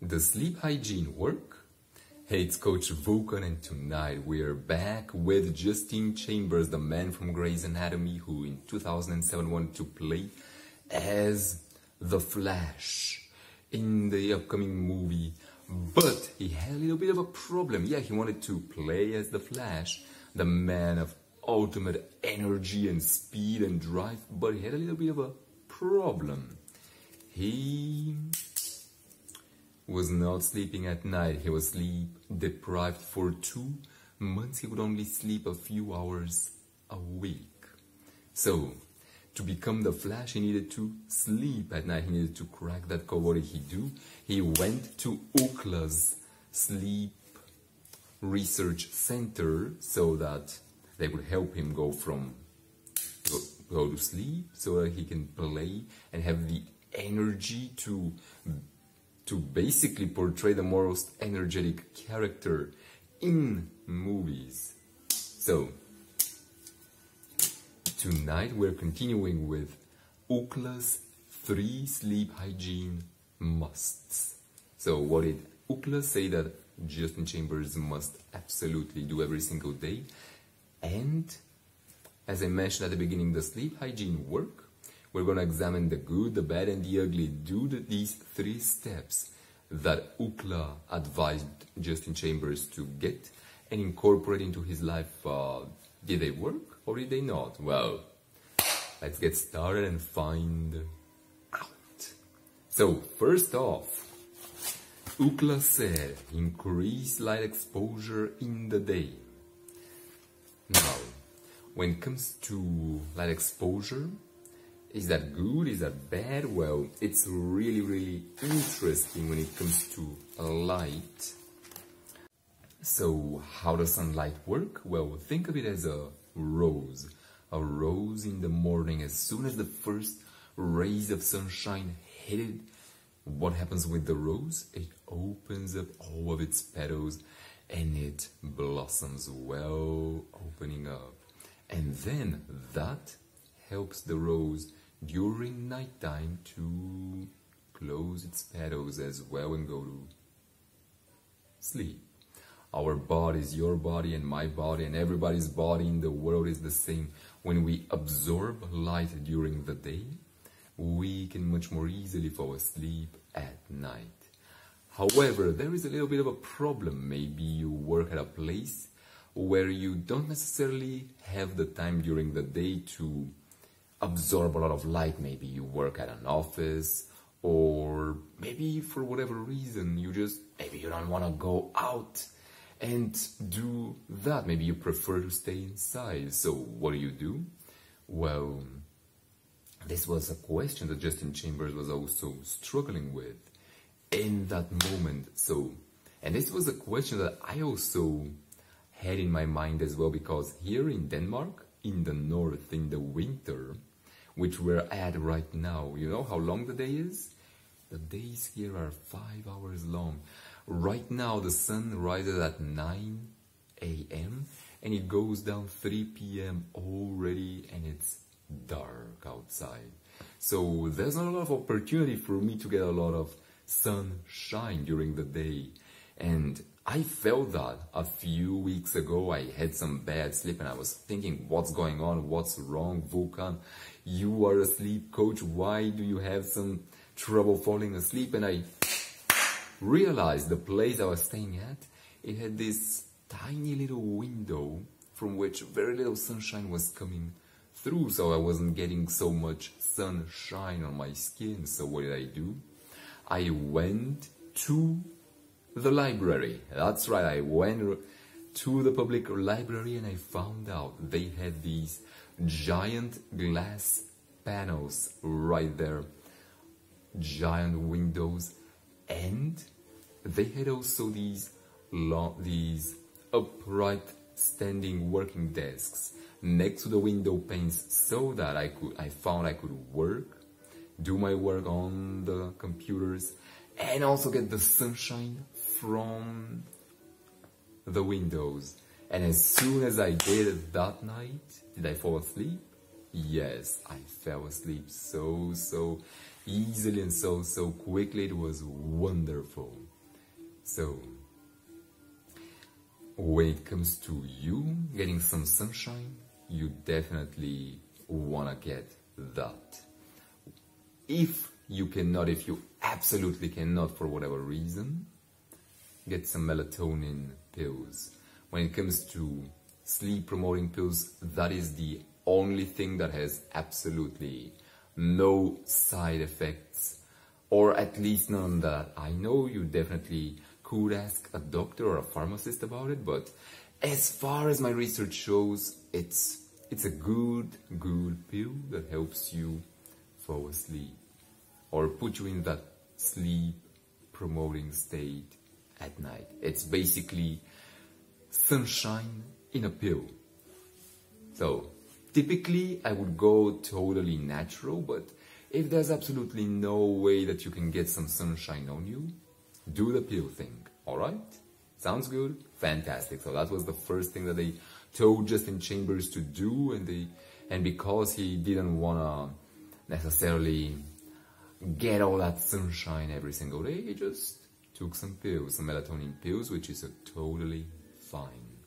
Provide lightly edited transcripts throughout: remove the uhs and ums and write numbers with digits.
Does sleep hygiene work? Hey, it's Coach Vulcan, and tonight we're back with Justin Chambers, the man from Grey's Anatomy who in 2007 wanted to play as the Flash in the upcoming movie. But he had a little bit of a problem. Yeah, he wanted to play as the Flash, the man of ultimate energy and speed and drive, but he had a little bit of a problem. He was not sleeping at night. He was sleep deprived for 2 months. He would only sleep a few hours a week. So, to become the Flash, he needed to sleep at night. He needed to crack that code. What did he do? He went to Ookla's sleep research center so that they would help him go to sleep, so that he can play and have the energy to basically portray the most energetic character in movies. So, tonight we're continuing with Ookla's 3 sleep hygiene musts. So what did Ookla say that Justin Chambers must absolutely do every single day? And as I mentioned at the beginning, the sleep hygiene work. We're going to examine the good, the bad, and the ugly. These 3 steps that Ookla advised Justin Chambers to get and incorporate into his life. Did they work or did they not? Well, let's get started and find out. So, first off, Ookla said increase light exposure in the day. Now, when it comes to light exposure, is that good? Is that bad? Well, it's really interesting when it comes to light. So, how does sunlight work? Well, think of it as a rose. A rose in the morning, as soon as the first rays of sunshine hit it, what happens with the rose? It opens up all of its petals and it blossoms well, opening up. And then that helps the rose during nighttime to close its petals as well and go to sleep. Our bodies, your body and my body and everybody's body in the world is the same. When we absorb light during the day, we can much more easily fall asleep at night. However, there is a little bit of a problem. Maybe you work at a place where you don't necessarily have the time during the day to absorb a lot of light. Maybe you work at an office, or maybe for whatever reason maybe you don't want to go out and do that. Maybe you prefer to stay inside. So what do? Well, this was a question that Justin Chambers was also struggling with in that moment. And this was a question that I also had in my mind as well, because here in Denmark, in the north, in the winter, which we're at right now, you know how long the day is? The days here are 5 hours long. Right now, the sun rises at 9 a.m. and it goes down 3 p.m. already, and it's dark outside. So there's not a lot of opportunity for me to get a lot of sunshine during the day. And I felt that a few weeks ago. I had some bad sleep and I was thinking, what's going on? What's wrong, Vulcan? You are a sleep coach. Why do you have some trouble falling asleep? And I realized the place I was staying at, it had this tiny little window from which very little sunshine was coming through, so I wasn't getting so much sunshine on my skin. So what did I do? I went to the library. That's right, I went to the public library and I found out they had these giant glass panels right there, giant windows, and they had also these upright standing working desks next to the window panes, so that I found I could do my work on the computers and also get the sunshine from the windows. And as soon as I did it that night, did I fall asleep? Yes, I fell asleep so easily and so quickly. It was wonderful. So, when it comes to you getting some sunshine, you definitely wanna get that. If you absolutely cannot for whatever reason, get some melatonin pills. When it comes to sleep promoting pills, that is the only thing that has absolutely no side effects, or at least none that I know. You definitely could ask a doctor or a pharmacist about it, but as far as my research shows, it's a good pill that helps you fall asleep or put you in that sleep promoting state at night. It's basically sunshine in a pill. So typically I would go totally natural, but if there's absolutely no way that you can get some sunshine on you, do the pill thing. Alright? Sounds good? Fantastic. So that was the first thing that they told Justin Chambers to do, and because he didn't wanna necessarily get all that sunshine every single day, he just took some pills, some melatonin pills, which is totally fine.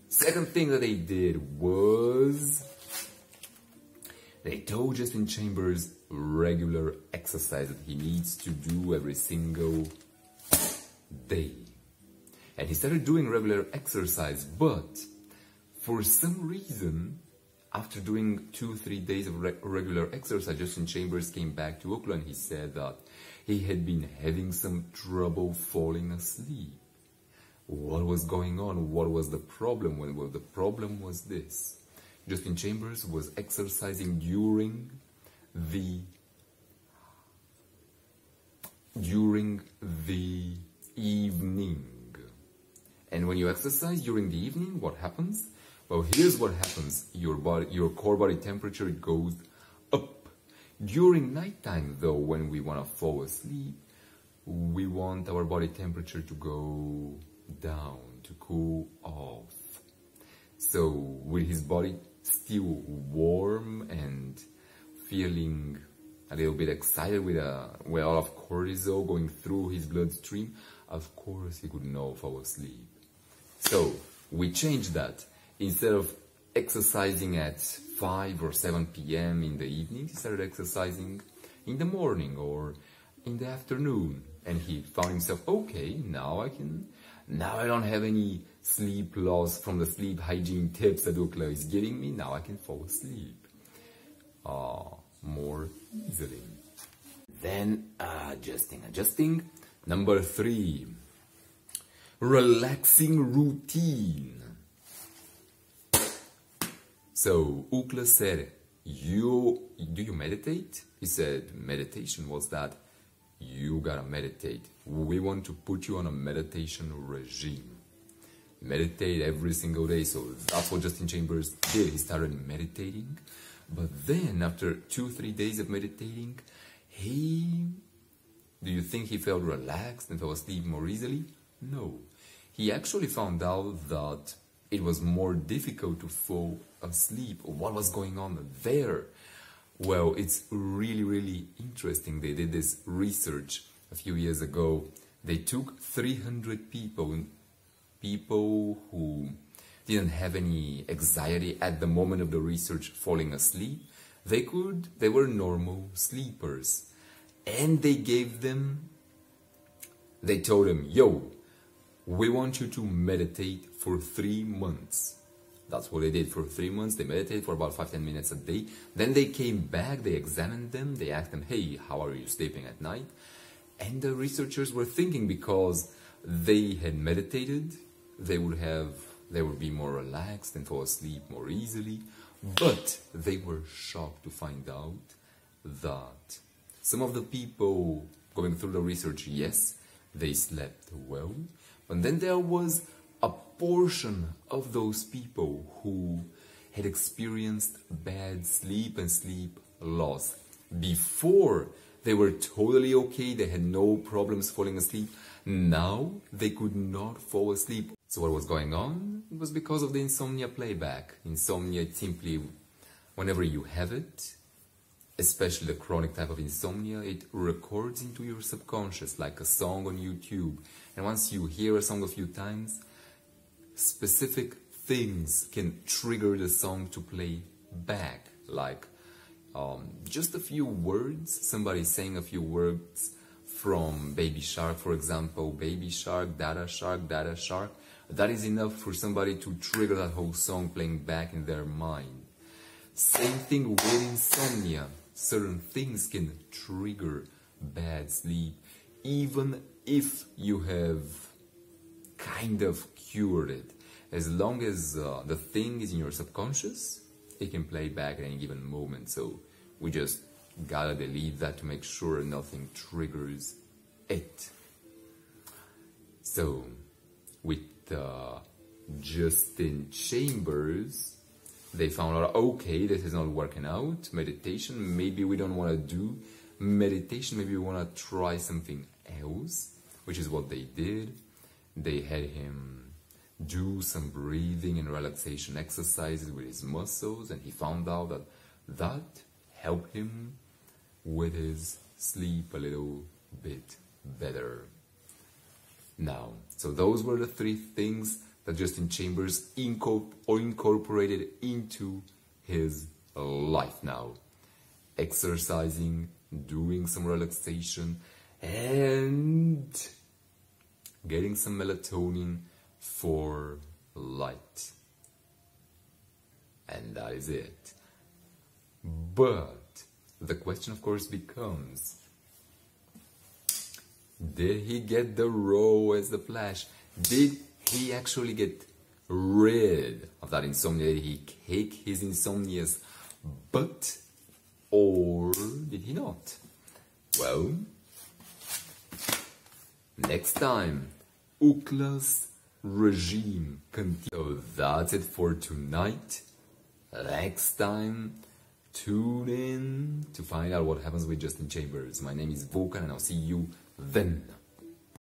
Second thing that they did was they told Justin Chambers regular exercise that he needs to do every single day. And he started doing regular exercise, but for some reason, after doing 2-3 days of regular exercise, Justin Chambers came back to Oakland. He said that he had been having some trouble falling asleep. What was going on? What was the problem? Well, the problem was this. Justin Chambers was exercising during the evening. And when you exercise during the evening, what happens? Well, here's what happens. Your core body temperature goes up. During nighttime, though, when we want to fall asleep, we want our body temperature to go down, to cool off. So, with his body still warm and feeling a little bit excited with a lot of cortisol going through his bloodstream, of course he could not fall asleep. So, we changed that. Instead of exercising at 5 or 7 p.m. in the evening, he started exercising in the morning or in the afternoon. And he found himself, okay, now I don't have any sleep loss from the sleep hygiene tips that Ukla is giving me. Now I can fall asleep more easily. Then adjusting. Number 3, relaxing routine. So Ukla said, do you meditate? He said, meditation was that. You gotta meditate. We want to put you on a meditation regime. Meditate every single day. So that's what Justin Chambers did. He started meditating. But then after 2-3 days of meditating, do you think he felt relaxed and fell asleep more easily? No. He actually found out that it was more difficult to fall asleep. What was going on there? Well, it's really interesting. They did this research a few years ago. They took 300 people who didn't have any anxiety at the moment of the research falling asleep. They were normal sleepers. And they told them, yo, we want you to meditate for 3 months. That's what they did for 3 months. They meditated for about 5-10 minutes a day. Then they came back, they examined them, they asked them, hey, how are you sleeping at night? And the researchers were thinking because they had meditated, they would be more relaxed and fall asleep more easily. But they were shocked to find out that some of the people going through the research, yes, they slept well. But then there was a portion of those people who had experienced bad sleep and sleep loss. Before, they were totally okay, they had no problems falling asleep. Now, they could not fall asleep. So what was going on? It was because of the insomnia playback. Insomnia, simply, whenever you have it, especially the chronic type of insomnia, it records into your subconscious like a song on YouTube. And once you hear a song a few times, specific things can trigger the song to play back. Like just a few words, somebody saying a few words from Baby Shark, for example, Baby Shark, Dada Shark, Dada Shark. That is enough for somebody to trigger that whole song playing back in their mind. Same thing with insomnia. Certain things can trigger bad sleep, even if you have kind of cured it. As long as the thing is in your subconscious, it can play back at any given moment. So we just gotta delete that to make sure nothing triggers it. So with Justin Chambers, they found out, okay, this is not working out. Meditation, maybe we don't want to do meditation, maybe we want to try something else, which is what they did. They had him do some breathing and relaxation exercises with his muscles, and he found out that that helped him with his sleep a little bit better. Now, so those were the 3 things that Justin Chambers incorporated into his life now. Exercising, doing some relaxation, and getting some melatonin for light. And that is it. But the question, of course, becomes, did he get the role as the Flash? Did he actually get rid of that insomnia? Did he kick his insomnia's butt? Or did he not? Well, next time, Ukla's regime continues. So that's it for tonight. Next time, tune in to find out what happens with Justin Chambers. My name is Vulcan, and I'll see you then.